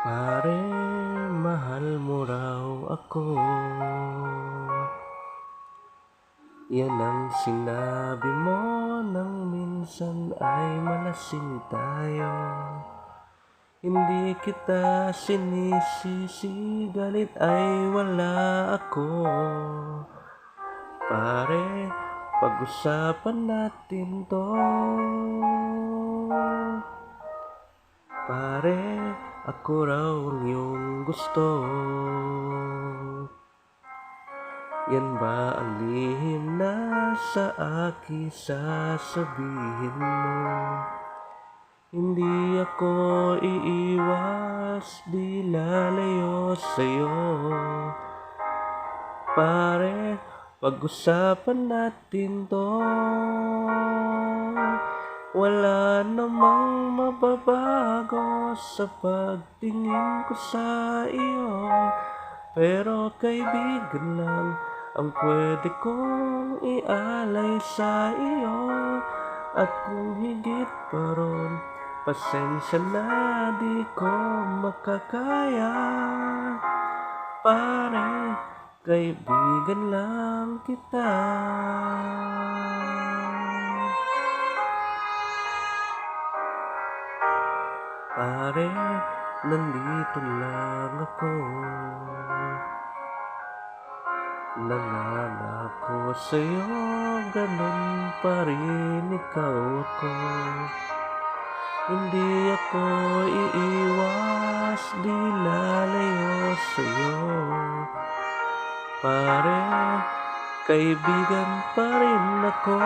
Pare, mahal mo raw ako. Yan ang sinabi mo nang minsan ay malasing tayo. Hindi kita sinisisi, galit ay wala ako. Pare, pag-usapan natin to. Pare, ako raw ang iyong gusto. Yan ba ang lihim na sa akin sasabihin mo? Hindi ako iiwas, di lalayo sa'yo. Pare, pag-usapan natin to. Wala namang mababago sa pagtingin ko sa iyo. Pero kaibigan lang ang pwede kong ialay sa iyo. At kung higit pa ron, pasensya na di ko makakaya. Pare, kaibigan lang kita. Pare, nandito lang ako. Nangangako sa'yo, ganun pa rin ikaw ako. Hindi ako iiwas, di lalayo sa'yo. Pare, kaibigan pa rin ako.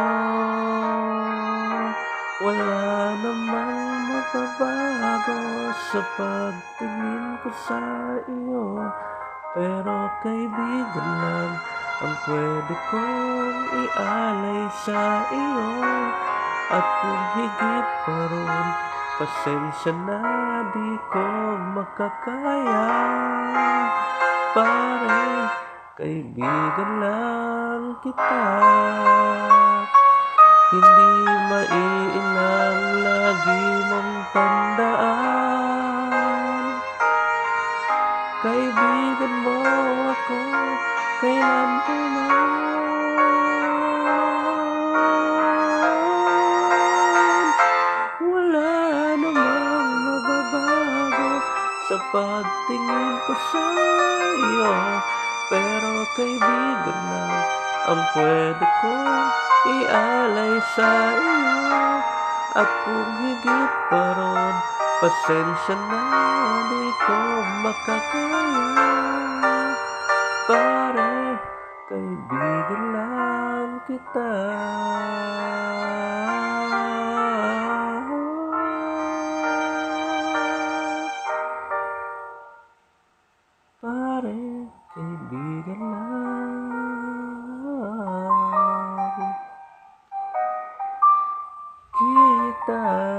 Wala namang mababago sa pagtingin ko sa iyo. Pero kaibigan lang ang pwede kong ialay sa iyo. At kung higit pa ron, pasensya na di ko makakaya. Pare, kaibigan lang kita. Hindi maiilang lagi mong tandaan. Kaibigan mo ako, kailan pa man. Wala namang mababago sa pagtingin ko sa iyo. Pero kaibigan lang ang pwede kong ialay sa iyo. At kung higit pa ron, pasensya na di ko makakaya. Pare, kaibigan lang kita. Pare, kaibigan lang kita.